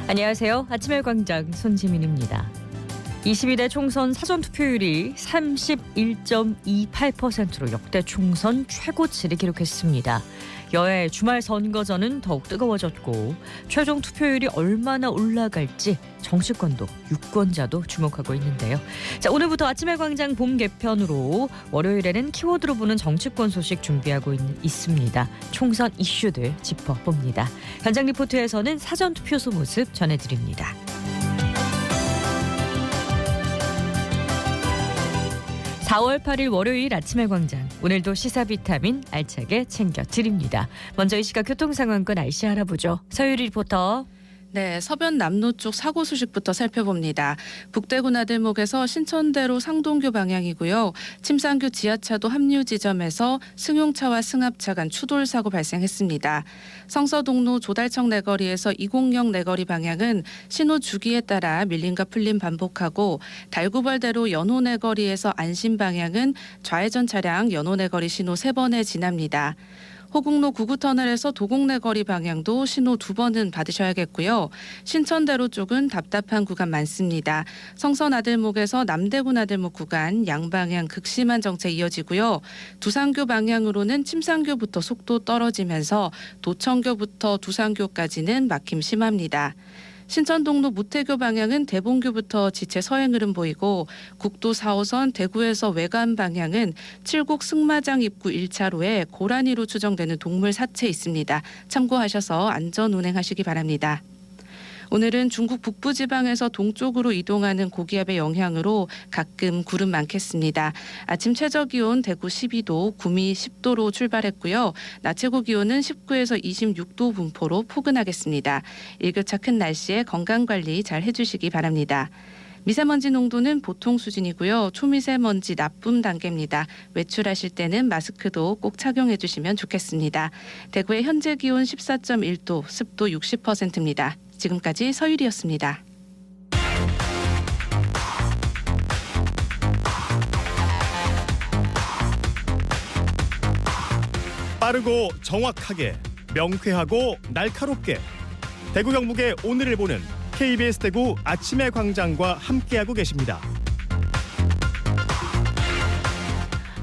안녕하세요. 아침의 광장 손지민입니다. 22대 총선 사전투표율이 31.28%로 역대 총선 최고치를 기록했습니다. 여야의 주말 선거전은 더욱 뜨거워졌고 최종 투표율이 얼마나 올라갈지 정치권도 유권자도 주목하고 있는데요. 자, 오늘부터 아침의 광장 봄 개편으로 월요일에는 키워드로 보는 정치권 소식 준비하고 있습니다. 총선 이슈들 짚어봅니다. 현장 리포트에서는 사전투표소 모습 전해드립니다. 4월 8일 월요일 아침의 광장. 오늘도 시사 비타민 알차게 챙겨드립니다. 먼저 이 시각 교통 상황과 날씨 알아보죠. 서유리 리포터. 네, 서변 남로 쪽 사고 소식부터 살펴봅니다. 북대구 나들목에서 신천대로 상동교 방향이고요. 침산교 지하차도 합류 지점에서 승용차와 승합차 간 추돌 사고 발생했습니다. 성서동로 조달청 내거리에서 206 내거리 방향은 신호 주기에 따라 밀림과 풀림 반복하고 달구벌대로 연호 내거리에서 안심 방향은 좌회전 차량 연호 내거리 신호 3번에 지납니다. 호국로 9구터널에서 도곡내거리 방향도 신호 2번은 받으셔야겠고요. 신천대로 쪽은 답답한 구간 많습니다. 성서나들목에서 남대구 나들목 구간 양방향 극심한 정체 이어지고요. 두산교 방향으로는 침산교부터 속도 떨어지면서 도청교부터 두산교까지는 막힘 심합니다. 신천동로 무태교 방향은 대봉교부터 지체 서행 흐름 보이고 국도 4호선 대구에서 외관 방향은 칠곡 승마장 입구 1차로에 고라니로 추정되는 동물 사체 있습니다. 참고하셔서 안전 운행하시기 바랍니다. 오늘은 중국 북부지방에서 동쪽으로 이동하는 고기압의 영향으로 가끔 구름 많겠습니다. 아침 최저기온 대구 12도, 구미 10도로 출발했고요. 낮 최고기온은 19에서 26도 분포로 포근하겠습니다. 일교차 큰 날씨에 건강관리 잘 해주시기 바랍니다. 미세먼지 농도는 보통 수준이고요. 초미세먼지 나쁨 단계입니다. 외출하실 때는 마스크도 꼭 착용해 주시면 좋겠습니다. 대구의 현재 기온 14.1도, 습도 60%입니다. 지금까지 서유리였습니다. 빠르고 정확하게, 명쾌하고 날카롭게 대구 경북의 오늘을 보는 KBS 대구 아침의 광장과 함께하고 계십니다.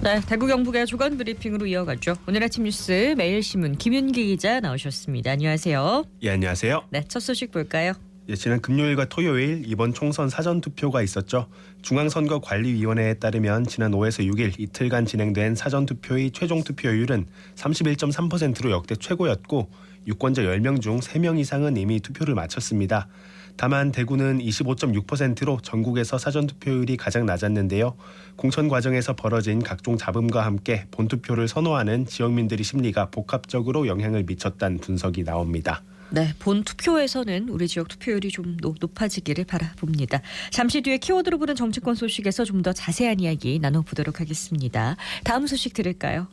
네, 대구 경북의 주간 브리핑으로 이어가죠. 오늘 아침 뉴스 매일신문 김윤기 기자 나오셨습니다. 안녕하세요. 예, 안녕하세요. 네, 첫 소식 볼까요? 예, 지난 금요일과 토요일 이번 총선 사전투표가 있었죠. 중앙선거관리위원회에 따르면 지난 5에서 6일 이틀간 진행된 사전투표의 최종 투표율은 31.3%로 역대 최고였고 유권자 10명 중 3명 이상은 이미 투표를 마쳤습니다. 다만 대구는 25.6%로 전국에서 사전투표율이 가장 낮았는데요. 공천 과정에서 벌어진 각종 잡음과 함께 본투표를 선호하는 지역민들의 심리가 복합적으로 영향을 미쳤다는 분석이 나옵니다. 네, 본 투표에서는 우리 지역 투표율이 좀 높아지기를 바라봅니다. 잠시 뒤에 키워드로 보는 정치권 소식에서 좀 더 자세한 이야기 나눠보도록 하겠습니다. 다음 소식 들을까요?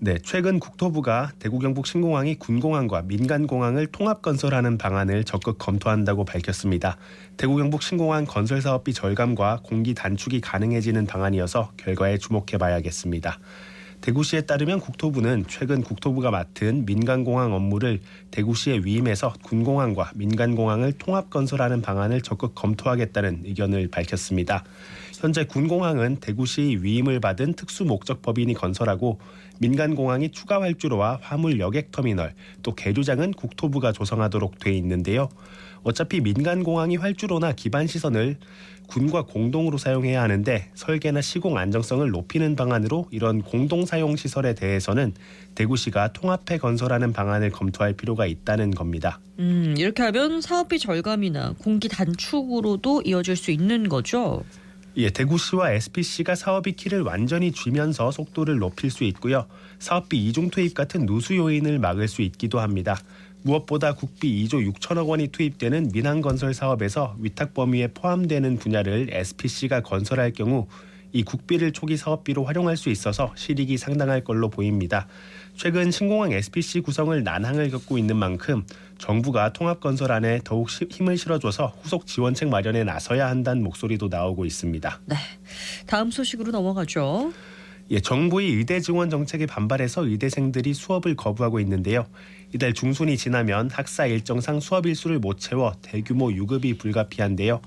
네, 최근 국토부가 대구 경북 신공항이 군공항과 민간공항을 통합 건설하는 방안을 적극 검토한다고 밝혔습니다. 대구 경북 신공항 건설 사업비 절감과 공기 단축이 가능해지는 방안이어서 결과에 주목해봐야겠습니다. 대구시에 따르면 국토부는 최근 국토부가 맡은 민간공항 업무를 대구시에 위임해서 군공항과 민간공항을 통합 건설하는 방안을 적극 검토하겠다는 의견을 밝혔습니다. 현재 군공항은 대구시 위임을 받은 특수목적법인이 건설하고 민간공항이 추가 활주로와 화물 여객터미널, 또 개조장은 국토부가 조성하도록 돼 있는데요. 어차피 민간공항이 활주로나 기반시설을 군과 공동으로 사용해야 하는데 설계나 시공 안정성을 높이는 방안으로 이런 공동사용시설에 대해서는 대구시가 통합해 건설하는 방안을 검토할 필요가 있다는 겁니다. 이렇게 하면 사업비 절감이나 공기 단축으로도 이어질 수 있는 거죠? 예, 대구시와 SPC가 사업비 키를 완전히 쥐면서 속도를 높일 수 있고요. 사업비 이중 투입 같은 누수 요인을 막을 수 있기도 합니다. 무엇보다 국비 2조 6천억 원이 투입되는 민항건설 사업에서 위탁 범위에 포함되는 분야를 SPC가 건설할 경우 이 국비를 초기 사업비로 활용할 수 있어서 실익이 상당할 걸로 보입니다. 최근 신공항 SPC 구성을 난항을 겪고 있는 만큼 정부가 통합건설안에 더욱 힘을 실어줘서 후속 지원책 마련에 나서야 한다는 목소리도 나오고 있습니다. 네, 다음 소식으로 넘어가죠. 정부의 의대 지원 정책에 반발해서 의대생들이 수업을 거부하고 있는데요. 이달 중순이 지나면 학사 일정상 수업 일수를 못 채워 대규모 유급이 불가피한데요.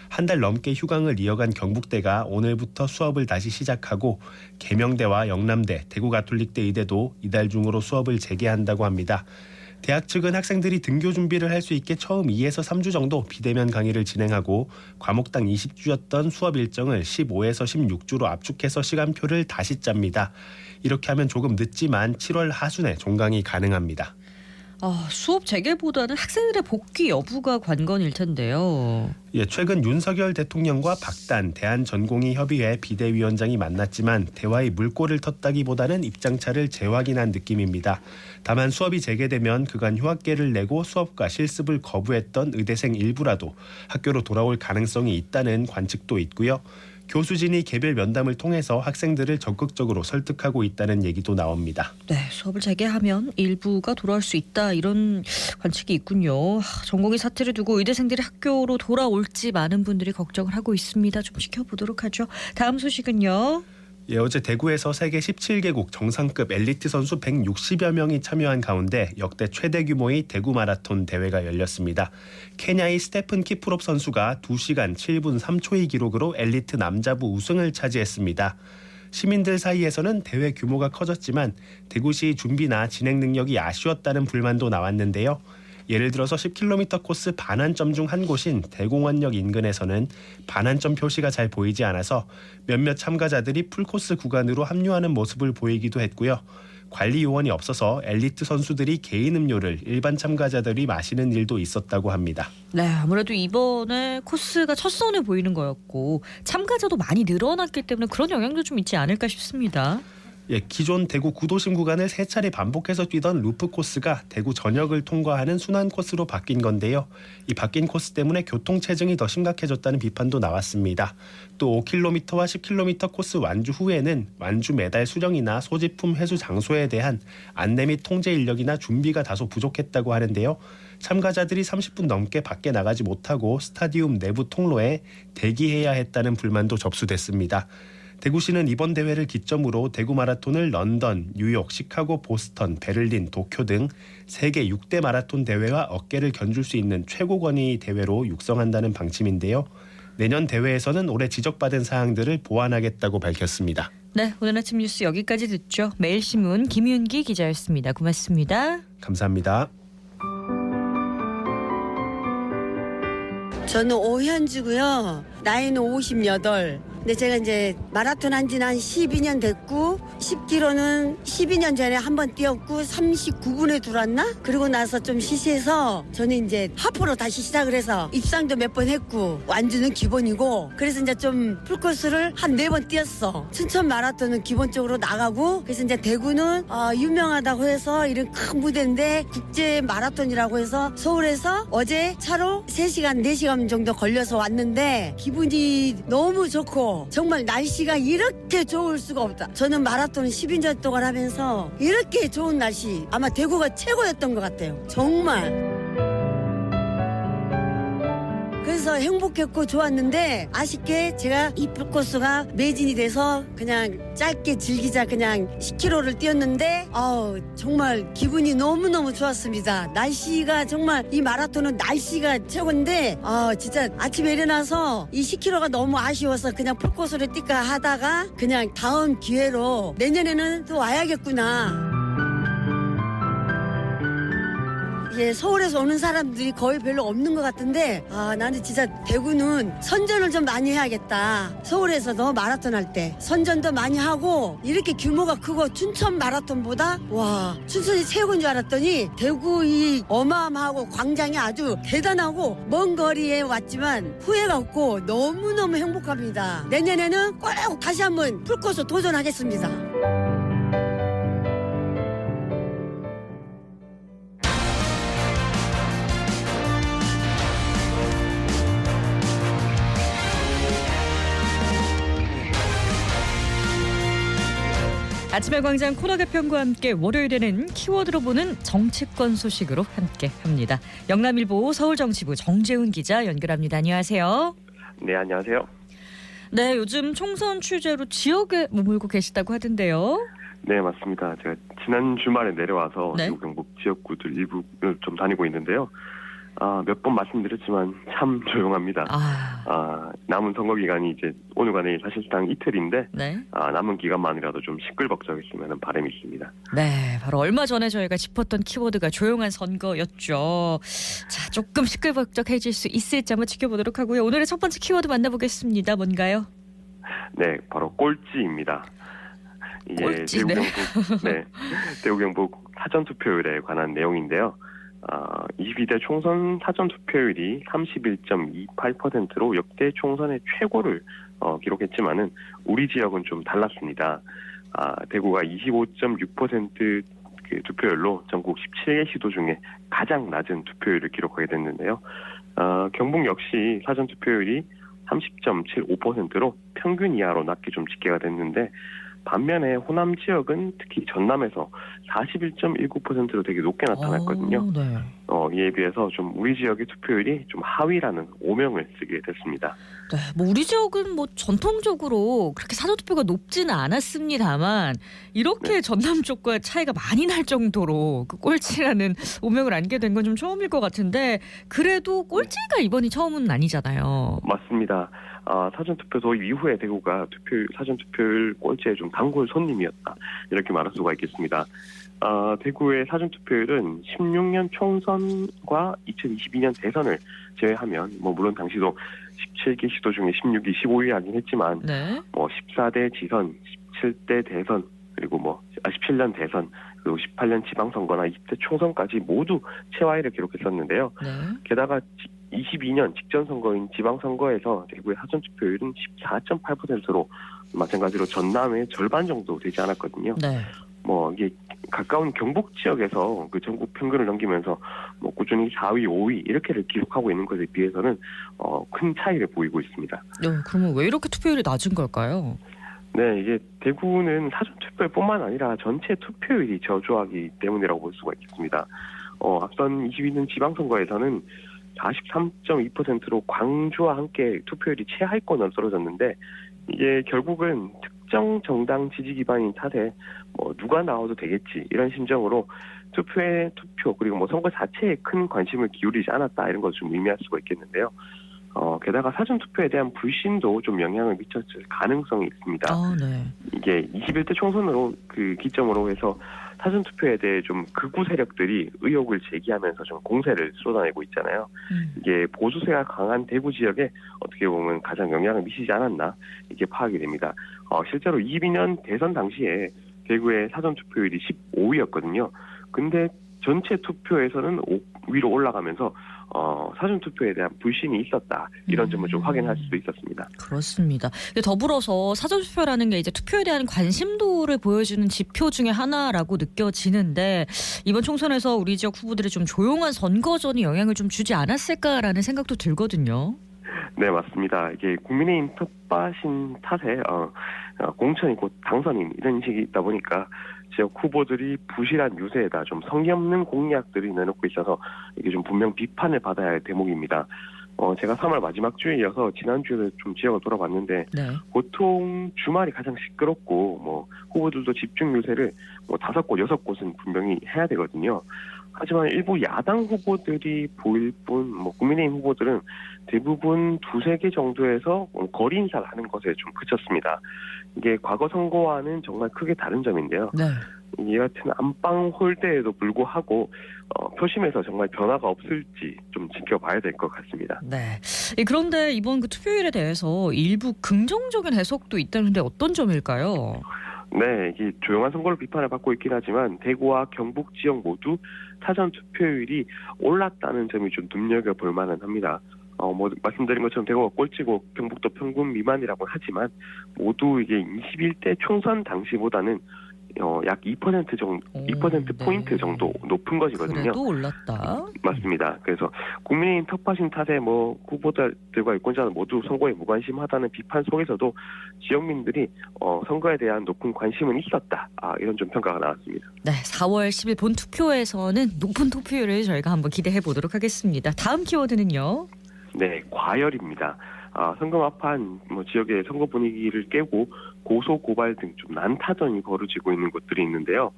한 달 넘게 휴강을 이어간 경북대가 오늘부터 수업을 다시 시작하고 계명대와 영남대, 대구가톨릭대 의대도 이달 중으로 수업을 재개한다고 합니다. 대학 측은 학생들이 등교 준비를 할 수 있게 처음 2에서 3주 정도 비대면 강의를 진행하고 과목당 20주였던 수업 일정을 15에서 16주로 압축해서 시간표를 다시 짭니다. 이렇게 하면 조금 늦지만 7월 하순에 종강이 가능합니다. 수업 재개보다는 학생들의 복귀 여부가 관건일 텐데요. 최근 윤석열 대통령과 박단 대한전공의협의회 비대위원장이 만났지만 대화의 물꼬를 텄다기보다는 입장차를 재확인한 느낌입니다. 다만 수업이 재개되면 그간 휴학계를 내고 수업과 실습을 거부했던 의대생 일부라도 학교로 돌아올 가능성이 있다는 관측도 있고요. 교수진이 개별 면담을 통해서 학생들을 적극적으로 설득하고 있다는 얘기도 나옵니다. 네, 수업을 재개하면 일부가 돌아올 수 있다 이런 관측이 있군요. 전공의 사태를 두고 의대생들이 학교로 돌아올지 많은 분들이 걱정을 하고 있습니다. 좀 지켜보도록 하죠. 다음 소식은요. 어제 대구에서 세계 17개국 정상급 엘리트 선수 160여 명이 참여한 가운데 역대 최대 규모의 대구 마라톤 대회가 열렸습니다. 케냐의 스테픈 키프롭 선수가 2시간 7분 3초의 기록으로 엘리트 남자부 우승을 차지했습니다. 시민들 사이에서는 대회 규모가 커졌지만 대구시 준비나 진행 능력이 아쉬웠다는 불만도 나왔는데요. 예를 들어서 10km 코스 반환점 중 한 곳인 대공원역 인근에서는 반환점 표시가 잘 보이지 않아서 몇몇 참가자들이 풀코스 구간으로 합류하는 모습을 보이기도 했고요. 관리 요원이 없어서 엘리트 선수들이 개인 음료를 일반 참가자들이 마시는 일도 있었다고 합니다. 네, 아무래도 이번에 코스가 첫 선에 보이는 거였고 참가자도 많이 늘어났기 때문에 그런 영향도 좀 있지 않을까 싶습니다. 기존 대구 구도심 구간을 3차례 반복해서 뛰던 루프 코스가 대구 전역을 통과하는 순환 코스로 바뀐 건데요. 이 바뀐 코스 때문에 교통체증이 더 심각해졌다는 비판도 나왔습니다. 또 5km와 10km 코스 완주 후에는 완주 메달 수령이나 소지품 회수 장소에 대한 안내 및 통제 인력이나 준비가 다소 부족했다고 하는데요. 참가자들이 30분 넘게 밖에 나가지 못하고 스타디움 내부 통로에 대기해야 했다는 불만도 접수됐습니다. 대구시는 이번 대회를 기점으로 대구 마라톤을 런던, 뉴욕, 시카고, 보스턴, 베를린, 도쿄 등 세계 6대 마라톤 대회와 어깨를 견줄 수 있는 최고 권위 대회로 육성한다는 방침인데요. 내년 대회에서는 올해 지적받은 사항들을 보완하겠다고 밝혔습니다. 네, 오늘 아침 뉴스 여기까지 듣죠. 매일신문 김윤기 기자였습니다. 고맙습니다. 감사합니다. 저는 오현주고요. 나이는 58. 근데 제가 이제 마라톤 한 지는 한 12년 됐고 10km는 12년 전에 한번 뛰었고 39분에 들어왔나? 그러고 나서 좀 시시해서 저는 이제 하프로 다시 시작을 해서 입상도 몇 번 했고 완주는 기본이고 그래서 이제 좀 풀코스를 한 4번 뛰었어. 춘천 마라톤은 기본적으로 나가고 그래서 이제 대구는 유명하다고 해서 이런 큰 무대인데 국제 마라톤이라고 해서 서울에서 어제 차로 3시간 4시간 정도 걸려서 왔는데 기분이 너무 좋고 정말 날씨가 이렇게 좋을 수가 없다. 저는 마라톤 12년 동안 하면서 이렇게 좋은 날씨 아마 대구가 최고였던 것 같아요. 정말. 그래서 행복했고 좋았는데 아쉽게 제가 이 풀코스가 매진이 돼서 그냥 짧게 즐기자 그냥 10km를 뛰었는데 정말 기분이 너무너무 좋았습니다. 날씨가 정말 이 마라톤은 날씨가 최고인데 진짜 아침에 일어나서 이 10km가 너무 아쉬워서 그냥 풀코스를 뛸까 하다가 그냥 다음 기회로 내년에는 또 와야겠구나. 서울에서 오는 사람들이 거의 별로 없는 것 같은데 나는 진짜 대구는 선전을 좀 많이 해야겠다. 서울에서도 마라톤 할 때 선전도 많이 하고 이렇게 규모가 크고 춘천 마라톤보다 와 춘천이 최고인 줄 알았더니 대구 이 어마어마하고 광장이 아주 대단하고 먼 거리에 왔지만 후회가 없고 너무너무 행복합니다. 내년에는 꼭 다시 한번 풀코스 도전하겠습니다. 아침의 광장 코너 개편과 함께 월요일에는 키워드로 보는 정치권 소식으로 함께합니다. 영남일보 서울정치부 정재훈 기자 연결합니다. 안녕하세요. 네, 안녕하세요. 네, 요즘 총선 취재로 지역에 머물고 계시다고 하던데요. 네, 맞습니다. 제가 지난 주말에 내려와서 네. 대구 경북 지역구들 일부를 좀 다니고 있는데요. 몇 번 말씀드렸지만 참 조용합니다. 남은 선거 기간이 이제 오늘과 내일 사실상 이틀인데 네. 남은 기간만이라도 좀 시끌벅적했으면 하는 바람이 있습니다. 네, 바로 얼마 전에 저희가 짚었던 키워드가 조용한 선거였죠. 자, 조금 시끌벅적해질 수 있을지 한번 지켜보도록 하고요. 오늘의 첫 번째 키워드 만나보겠습니다. 뭔가요? 네, 바로 꼴찌입니다. 이게 꼴찌네. 대구 경북 사전 투표율에 관한 내용인데요. 22대 총선 사전 투표율이 31.28%로 역대 총선의 최고를 기록했지만은 우리 지역은 좀 달랐습니다. 대구가 25.6% 그 투표율로 전국 17개 시도 중에 가장 낮은 투표율을 기록하게 됐는데요. 경북 역시 사전 투표율이 30.75%로 평균 이하로 낮게 좀 집계가 됐는데 반면에 호남 지역은 특히 전남에서 41.19%로 되게 높게 나타났거든요. 네. 이에 비해서 좀 우리 지역의 투표율이 좀 하위라는 오명을 쓰게 됐습니다. 네, 뭐 우리 지역은 뭐 전통적으로 그렇게 사전투표가 높지는 않았습니다만 이렇게 전남 쪽과 차이가 많이 날 정도로 그 꼴찌라는 오명을 안게 된 건 좀 처음일 것 같은데 그래도 꼴찌가 이번이 처음은 아니잖아요. 맞습니다. 사전투표 도입 이후에 대구가 사전투표율 꼴찌의 좀 단골 손님이었다. 이렇게 말할 수가 있겠습니다. 대구의 사전투표율은 16년 총선과 2022년 대선을 제외하면 물론 당시도 17개 시도 중에 16위, 15위 하긴 했지만 네. 14대 지선, 17대 대선 그리고 17년 대선 그리고 18년 지방선거나 20대 총선까지 모두 최하위를 기록했었는데요. 네. 게다가 22년 직전 선거인 지방선거에서 대구의 사전투표율은 14.8%로 마찬가지로 전남의 절반 정도 되지 않았거든요. 네. 이게 가까운 경북 지역에서 그 전국 평균을 넘기면서 꾸준히 4위, 5위 이렇게를 기록하고 있는 것에 비해서는 큰 차이를 보이고 있습니다. 그러면 왜 이렇게 투표율이 낮은 걸까요? 네, 이게 대구는 사전투표뿐만 아니라 전체 투표율이 저조하기 때문이라고 볼 수가 있겠습니다. 앞선 22년 지방선거에서는 43.2%로 광주와 함께 투표율이 최하위권으로 떨어졌는데 이게 결국은 특정 정당 지지 기반인 탓에 누가 나와도 되겠지 이런 심정으로 투표 그리고 선거 자체에 큰 관심을 기울이지 않았다 이런 것을 좀 의미할 수가 있겠는데요. 게다가 사전투표에 대한 불신도 좀 영향을 미쳤을 가능성이 있습니다. 네. 이게 21대 총선으로 그 기점으로 해서 사전투표에 대해 좀 극우 세력들이 의혹을 제기하면서 좀 공세를 쏟아내고 있잖아요. 이게 보수세가 강한 대구 지역에 어떻게 보면 가장 영향을 미치지 않았나 이게 파악이 됩니다. 실제로 22년 대선 당시에 대구의 사전투표율이 15위였거든요. 근데 전체 투표에서는 5위로 올라가면서 사전투표에 대한 불신이 있었다. 이런 점을 좀 확인할 수도 있었습니다. 그렇습니다. 더불어서 사전투표라는 게 이제 투표에 대한 관심도를 보여주는 지표 중에 하나라고 느껴지는데 이번 총선에서 우리 지역 후보들이 좀 조용한 선거전이 영향을 좀 주지 않았을까라는 생각도 들거든요. 네, 맞습니다. 이게 국민의힘 텃밭인 탓에 공천이 곧 당선인 이런 식이 있다 보니까 지역 후보들이 부실한 유세에다 좀 성의 없는 공약들이 내놓고 있어서 이게 좀 분명 비판을 받아야 할 대목입니다. 제가 3월 마지막 주에 이어서 지난주에 좀 지역을 돌아봤는데 네. 보통 주말이 가장 시끄럽고 후보들도 집중 유세를 5곳, 6곳은 분명히 해야 되거든요. 하지만 일부 야당 후보들이 보일 뿐 국민의힘 후보들은 대부분 2-3개 정도에서 거리 인사를 하는 것에 좀 그쳤습니다. 이게 과거 선거와는 정말 크게 다른 점인데요. 네. 이 같은 안방 홀대에도 불구하고 표심에서 정말 변화가 없을지 좀 지켜봐야 될 것 같습니다. 네. 그런데 이번 그 투표율에 대해서 일부 긍정적인 해석도 있다는데 어떤 점일까요? 네, 이게 조용한 선거를 비판을 받고 있긴 하지만 대구와 경북 지역 모두 사전 투표율이 올랐다는 점이 좀 눈여겨볼 만은 합니다. 말씀드린 것처럼 대구가 꼴찌고 경북도 평균 미만이라고 하지만 모두 이게 21대 총선 당시보다는 약 2% 정도, 2% 포인트 정도 높은 것이거든요. 그래도 올랐다. 맞습니다. 그래서 국민의힘 텃밭인 탓에 후보들과 유권자는 모두 선거에 무관심하다는 비판 속에서도 지역민들이 선거에 대한 높은 관심은 있었다. 이런 좀 평가가 나왔습니다. 네, 4월 10일 본 투표에서는 높은 투표율을 저희가 한번 기대해 보도록 하겠습니다. 다음 키워드는요? 네, 과열입니다. 선거마판 지역의 선거 분위기를 깨고 고소 고발 등 좀 난타전이 벌어지고 있는 곳들이 있는데요.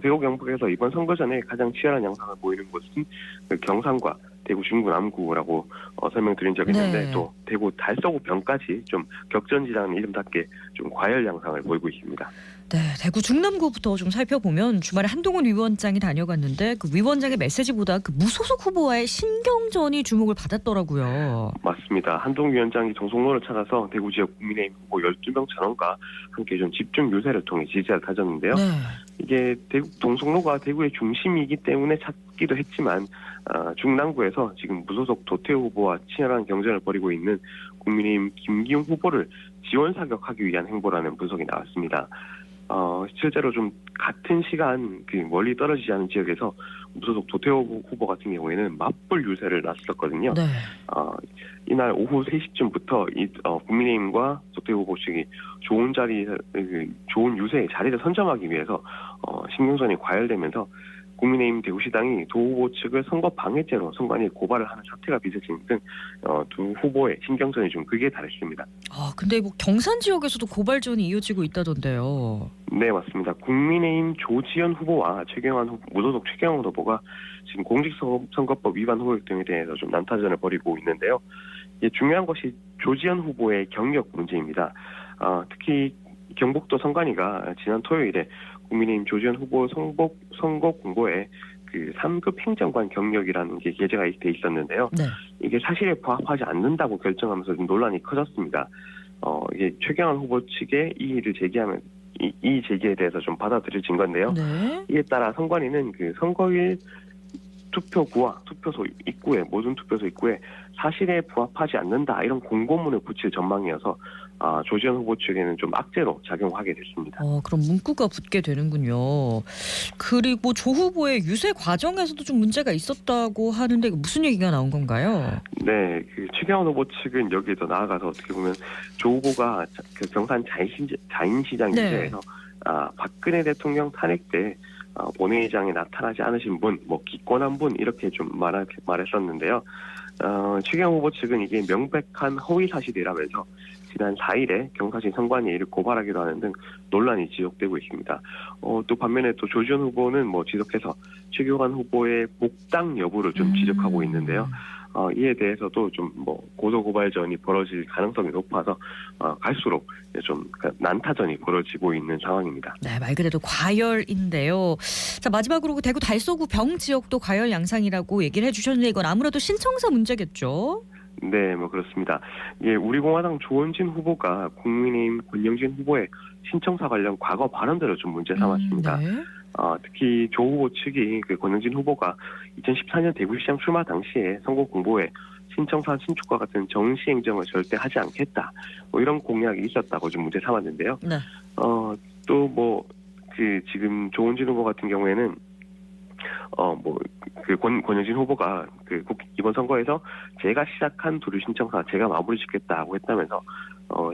대구 경북에서 이번 선거 전에 가장 치열한 양상을 보이는 곳은 그 경산과 대구 중구 남구라고 설명드린 적이 있는데 네. 또 대구 달서구 병까지 좀 격전지라는 이름답게 좀 과열 양상을 보이고 있습니다. 네, 대구 중남구부터 좀 살펴보면 주말에 한동훈 위원장이 다녀갔는데 그 위원장의 메시지보다 그 무소속 후보와의 신경전이 주목을 받았더라고요. 맞습니다. 한동훈 위원장이 동성로를 찾아서 대구 지역 국민의힘 후보 12명 전원과 함께 좀 집중 유세를 통해 지지를 다졌는데요. 네. 이게 동성로가 대구의 중심이기 때문에 찾기도 했지만 중남구에서 지금 무소속 도태우 후보와 치열한 경쟁을 벌이고 있는 국민의힘 김기웅 후보를 지원 사격하기 위한 행보라는 분석이 나왔습니다. 실제로 좀 같은 시간 그 멀리 떨어지지 않은 지역에서 무소속 도태우 후보 같은 경우에는 맞불 유세를 나섰거든요. 네. 이날 오후 3시쯤부터 국민의힘과 도태우 후보 측이 좋은 유세의 자리를 선점하기 위해서 신경전이 과열되면서 국민의힘 대구시당이 도 후보 측을 선거 방해죄로 선관위에 고발을 하는 사태가 빚어진 등 두 후보의 신경전이 좀 극에 달했습니다. 근데 뭐 경산 지역에서도 고발전이 이어지고 있다던데요. 네, 맞습니다. 국민의힘 조지현 후보와 무소속 최경환 후보가 지금 공직선거법 위반 의혹 등에 대해서 좀 난타전을 벌이고 있는데요. 중요한 것이 조지현 후보의 경력 문제입니다. 특히 경북도 선관위가 지난 토요일에 국민의힘 조지현 후보 선거 공보에 그 3급 행정관 경력이라는 게 게재가 돼 있었는데요. 네. 이게 사실에 부합하지 않는다고 결정하면서 좀 논란이 커졌습니다. 이게 최경환 후보 측에 이의를 제기하면 이 제기에 대해서 좀 받아들여진 건데요. 네. 이에 따라 선관위는 그 선거일 투표구와 투표소 입구에 모든 투표소 입구에 사실에 부합하지 않는다 이런 공고문을 붙일 전망이어서 조지현 후보 측에는 좀 악재로 작용하게 됐습니다. 그럼 문구가 붙게 되는군요. 그리고 조 후보의 유세 과정에서도 좀 문제가 있었다고 하는데 무슨 얘기가 나온 건가요? 네, 그 최경환 후보 측은 여기에 더 나아가서 어떻게 보면 조 후보가 그 경산 자인시장 네. 유세에서 박근혜 대통령 탄핵 때 본회의장에 나타나지 않으신 분, 기권한 분 이렇게 좀 말했었는데요. 최경환 후보 측은 이게 명백한 허위 사실이라면서 지난 4일에 경사진 선관위에 이를 고발하기도 하는 등 논란이 지속되고 있습니다. 또 반면에 또 조지현 후보는 지속해서 최경환 후보의 복당 여부를 좀 지적하고 있는데요. 이에 대해서도 좀 고소 고발전이 벌어질 가능성이 높아서 갈수록 좀 난타전이 벌어지고 있는 상황입니다. 네, 말 그대로 과열인데요. 자, 마지막으로 대구 달서구 병 지역도 과열 양상이라고 얘기를 해주셨는데 이건 아무래도 신청서 문제겠죠? 네, 그렇습니다. 우리공화당 조원진 후보가 국민의힘 권영진 후보의 신청사 관련 과거 발언들을 좀 문제 삼았습니다. 네. 특히 조 후보 측이 그 권영진 후보가 2014년 대구시장 출마 당시에 선거 공보에 신청사 신축과 같은 정시 행정을 절대 하지 않겠다. 이런 공약이 있었다고 좀 문제 삼았는데요. 네. 또 지금 조원진 후보 같은 경우에는 권영진 후보가 이번 선거에서 제가 시작한 도류 신청사 제가 마무리 짓겠다고 했다면서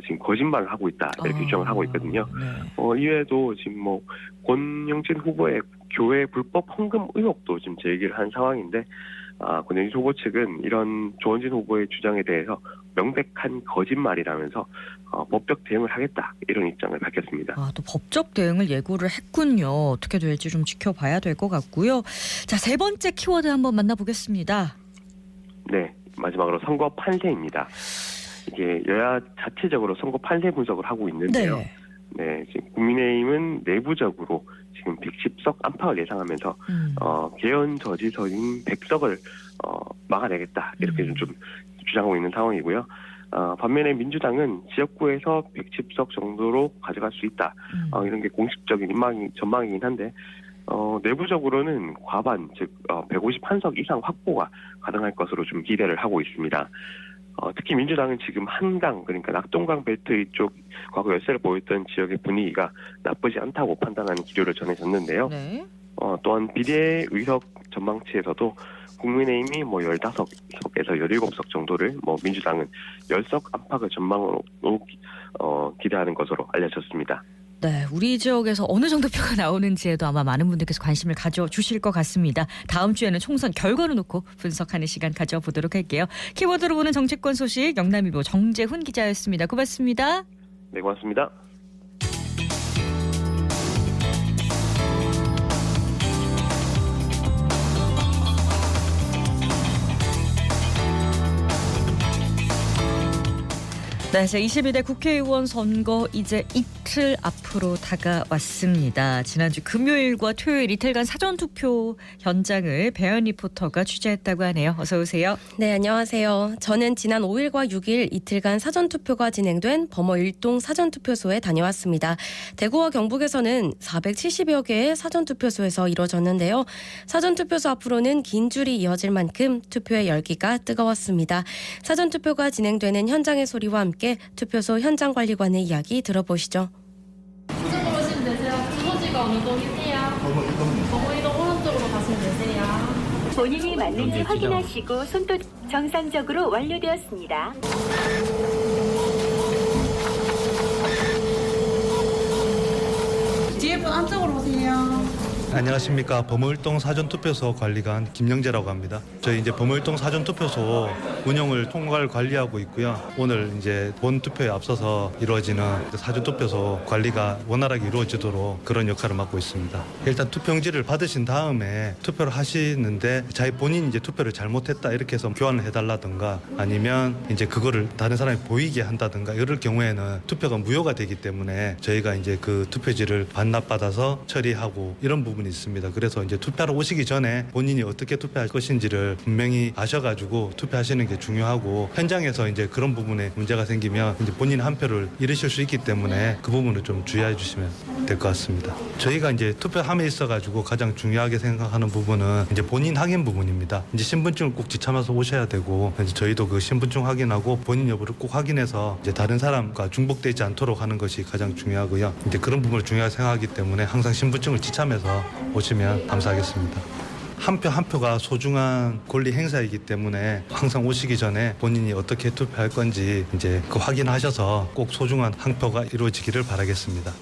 지금 거짓말을 하고 있다 이렇게 주장을 하고 있거든요. 네. 이외에도 지금 권영진 후보의 교회 불법 헌금 의혹도 지금 제기를 한 상황인데 권영진 후보 측은 이런 조원진 후보의 주장에 대해서 명백한 거짓말이라면서 법적 대응을 하겠다 이런 입장을 밝혔습니다. 또 법적 대응을 예고를 했군요. 어떻게 될지 좀 지켜봐야 될 것 같고요. 자, 세 번째 키워드 한번 만나보겠습니다. 네, 마지막으로 선거 판세입니다. 이게 여야 자체적으로 선거 판세 분석을 하고 있는데요. 네, 지금 국민의힘은 내부적으로 지금 110석 안팎을 예상하면서 개헌 저지서인 100석을 막아내겠다 이렇게 좀 주장하고 있는 상황이고요. 반면에 민주당은 지역구에서 110석 정도로 가져갈 수 있다. 이런 게 공식적인 전망이긴 한데 내부적으로는 과반 즉 151석 이상 확보가 가능할 것으로 좀 기대를 하고 있습니다. 특히 민주당은 지금 한강 그러니까 낙동강 벨트 이쪽 과거 열세를 보였던 지역의 분위기가 나쁘지 않다고 판단하는 기류를 전해졌는데요. 네. 또한 비례 의석 전망치에서도 국민의힘이 15석에서 17석 정도를 민주당은 10석 안팎을 전망으로 기대하는 것으로 알려졌습니다. 네, 우리 지역에서 어느 정도 표가 나오는지에도 아마 많은 분들께서 관심을 가져주실 것 같습니다. 다음 주에는 총선 결과를 놓고 분석하는 시간 가져보도록 할게요. 키워드로 보는 정치권 소식 영남일보 정재훈 기자였습니다. 고맙습니다. 네, 고맙습니다. 네, 제22대 국회의원 선거 이제 이틀 앞으로 다가왔습니다. 지난주 금요일과 토요일 이틀간 사전투표 현장을 배현 리포터가 취재했다고 하네요. 어서 오세요. 네, 안녕하세요. 저는 지난 5일과 6일 이틀간 사전투표가 진행된 범어 1동 사전투표소에 다녀왔습니다. 대구와 경북에서는 470여 개의 사전투표소에서 이루어졌는데요. 사전투표소 앞으로는 긴 줄이 이어질 만큼 투표의 열기가 뜨거웠습니다. 사전투표가 진행되는 현장의 소리와 함께 투표소 현장관리관의 이야기 들어보시죠. 이쪽으로 오시면 되세요. 주소지가 어느 동이세요? 범어이동 오른쪽으로 가시면 되세요. 본인이 맞는지 확인하시고 손도 정상적으로 완료되었습니다. 뒤에 분 안쪽으로 오세요. 안녕하십니까. 범어일동 사전투표소 관리관 김영재라고 합니다. 저희 이제 범어일동 사전투표소 운영을 총괄 관리하고 있고요. 오늘 이제 본 투표에 앞서서 이루어지는 사전투표소 관리가 원활하게 이루어지도록 그런 역할을 맡고 있습니다. 일단 투표용지를 받으신 다음에 투표를 하시는데 자기 본인이 이제 투표를 잘못했다 이렇게 해서 교환을 해달라든가 아니면 이제 그거를 다른 사람이 보이게 한다든가 이럴 경우에는 투표가 무효가 되기 때문에 저희가 이제 그 투표지를 반납받아서 처리하고 이런 부분이 있습니다. 그래서 이제 투표하러 오시기 전에 본인이 어떻게 투표할 것인지를 분명히 아셔가지고 투표하시는 게 중요하고 현장에서 이제 그런 부분에 문제가 생기면 이제 본인 한 표를 잃으실 수 있기 때문에 그 부분을 좀 주의해 주시면 될 것 같습니다. 저희가 이제 투표함에 있어가지고 가장 중요하게 생각하는 부분은 이제 본인 확인 부분입니다. 이제 신분증을 꼭 지참해서 오셔야 되고 이제 저희도 그 신분증 확인하고 본인 여부를 꼭 확인해서 이제 다른 사람과 중복되지 않도록 하는 것이 가장 중요하고요. 이제 그런 부분을 중요하게 생각하기 때문에 항상 신분증을 지참해서 오시면 감사하겠습니다. 한 표 한 표가 소중한 권리 행사이기 때문에 항상 오시기 전에 본인이 어떻게 투표할 건지 이제 그 확인하셔서 꼭 소중한 한 표가 이루어지기를 바라겠습니다.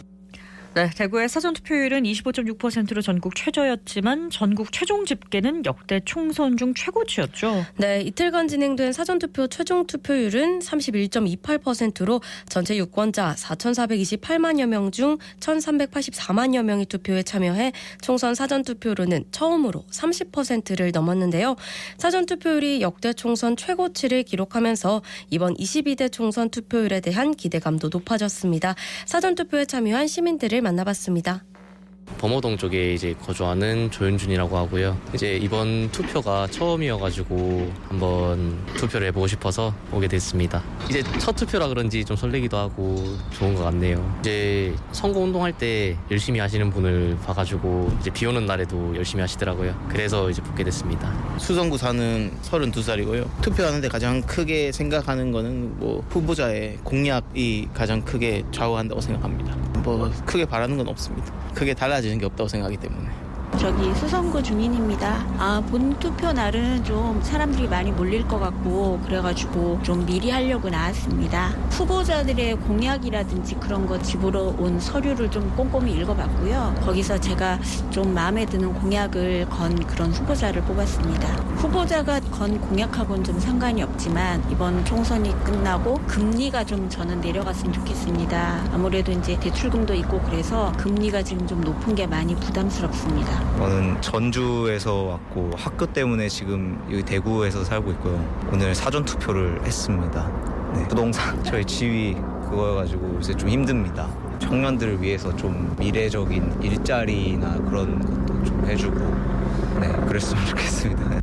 네, 대구의 사전투표율은 25.6%로 전국 최저였지만 전국 최종 집계는 역대 총선 중 최고치였죠. 네, 이틀간 진행된 사전투표 최종 투표율은 31.28%로 전체 유권자 4,428만여 명 중 1,384만여 명이 투표에 참여해 총선 사전투표로는 처음으로 30%를 넘었는데요. 사전투표율이 역대 총선 최고치를 기록하면서 이번 22대 총선 투표율에 대한 기대감도 높아졌습니다. 사전투표에 참여한 시민들을 만나봤습니다. 범어동 쪽에 이제 거주하는 조윤준이라고 하고요. 이제 이번 투표가 처음이어가지고 한번 투표를 해보고 싶어서 오게 됐습니다. 이제 첫 투표라 그런지 좀 설레기도 하고 좋은 것 같네요. 이제 선거운동할 때 열심히 하시는 분을 봐가지고 이제 비 오는 날에도 열심히 하시더라고요. 그래서 이제 붙게 됐습니다. 수성구 사는 32살이고요. 투표하는데 가장 크게 생각하는 거는 뭐 후보자의 공약이 가장 크게 좌우한다고 생각합니다. 뭐 크게 바라는 건 없습니다. 크게 달라지는 게 없다고 생각하기 때문에. 저기 수성구 주민입니다. 본 투표 날은 좀 사람들이 많이 몰릴 것 같고 그래가지고 좀 미리 하려고 나왔습니다. 후보자들의 공약이라든지 그런 거 집으로 온 서류를 좀 꼼꼼히 읽어봤고요. 거기서 제가 좀 마음에 드는 공약을 건 그런 후보자를 뽑았습니다. 후보자가 건 공약하고는 좀 상관이 없지만 이번 총선이 끝나고 금리가 좀 저는 내려갔으면 좋겠습니다. 아무래도 이제 대출금도 있고 그래서 금리가 지금 좀 높은 게 많이 부담스럽습니다. 저는 전주에서 왔고 학교 때문에 지금 여기 대구에서 살고 있고요. 오늘 사전 투표를 했습니다. 네, 부동산 저희 집이 그거여가지고 요새 좀 힘듭니다. 청년들을 위해서 좀 미래적인 일자리나 그런 것도 좀 해주고 그랬으면 좋겠습니다.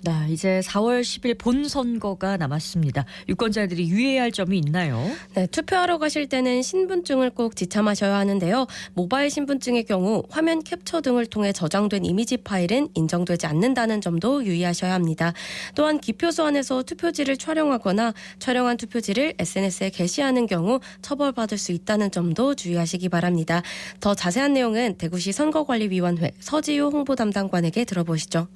네, 이제 4월 10일 본선거가 남았습니다. 유권자들이 유의해야 할 점이 있나요? 네, 투표하러 가실 때는 신분증을 꼭 지참하셔야 하는데요. 모바일 신분증의 경우 화면 캡처 등을 통해 저장된 이미지 파일은 인정되지 않는다는 점도 유의하셔야 합니다. 또한 기표소 안에서 투표지를 촬영하거나 촬영한 투표지를 SNS에 게시하는 경우 처벌받을 수 있다는 점도 주의하시기 바랍니다. 더 자세한 내용은 대구시 선거관리위원회 서지유 홍보담당관에게 들어보시죠.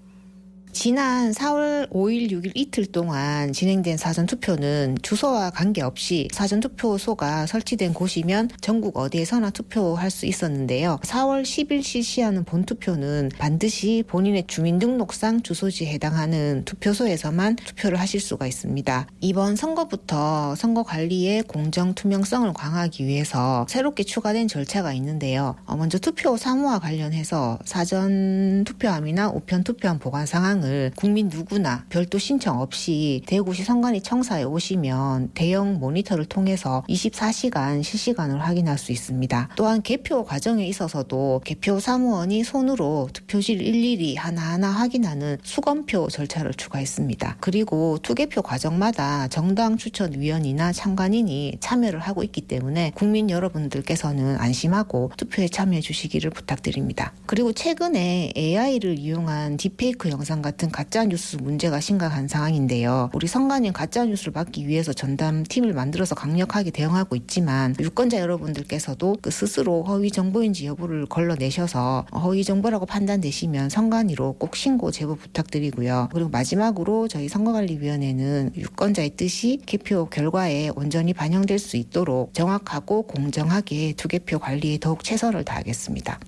지난 4월 5일, 6일 이틀 동안 진행된 사전투표는 주소와 관계없이 사전투표소가 설치된 곳이면 전국 어디에서나 투표할 수 있었는데요. 4월 10일 실시하는 본투표는 반드시 본인의 주민등록상 주소지에 해당하는 투표소에서만 투표를 하실 수가 있습니다. 이번 선거부터 선거 관리의 공정, 투명성을 강화하기 위해서 새롭게 추가된 절차가 있는데요. 먼저 투표 사무와 관련해서 사전 투표함이나 우편 투표함 보관 상황을 국민 누구나 별도 신청 없이 대구시 선관위 청사에 오시면 대형 모니터를 통해서 24시간 실시간으로 확인할 수 있습니다. 또한 개표 과정에 있어서도 개표 사무원이 손으로 투표지를 일일이 하나하나 확인하는 수검표 절차를 추가했습니다. 그리고 투개표 과정마다 정당 추천위원이나 참관인이 참여를 하고 있기 때문에 국민 여러분들께서는 안심하고 투표에 참여해 주시기를 부탁드립니다. 그리고 최근에 AI를 이용한 딥페이크 영상 같은 가짜뉴스 문제가 심각한 상황인데요. 우리 선관위는 가짜뉴스를 막기 위해서 전담팀을 만들어서 강력하게 대응하고 있지만 유권자 여러분들께서도 스스로 허위 정보인지 여부를 걸러내셔서 허위 정보라고 판단되시면 선관위로 꼭 신고 제보 부탁드리고요. 그리고 마지막으로 저희 선거관리위원회는 유권자의 뜻이 개표 결과에 온전히 반영될 수 있도록 정확하고 공정하게 투개표 관리에 더욱 최선을 다하겠습니다.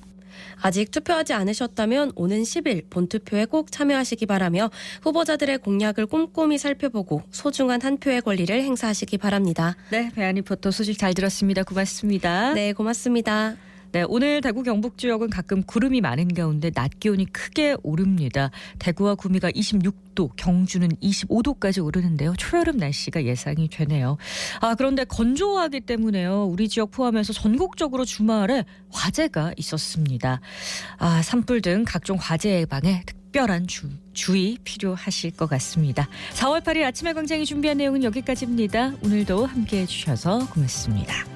아직 투표하지 않으셨다면 오는 10일 본투표에 꼭 참여하시기 바라며 후보자들의 공약을 꼼꼼히 살펴보고 소중한 한 표의 권리를 행사하시기 바랍니다. 네, 배안 리포터 소식 잘 들었습니다. 고맙습니다. 네, 고맙습니다. 네, 오늘 대구 경북 지역은 가끔 구름이 많은 가운데 낮 기온이 크게 오릅니다. 대구와 구미가 26도, 경주는 25도까지 오르는데요. 초여름 날씨가 예상이 되네요. 그런데 건조하기 때문에요. 우리 지역 포함해서 전국적으로 주말에 화재가 있었습니다. 산불 등 각종 화재 예방에 특별한 주의 필요하실 것 같습니다. 4월 8일 아침의 광장이 준비한 내용은 여기까지입니다. 오늘도 함께해 주셔서 고맙습니다.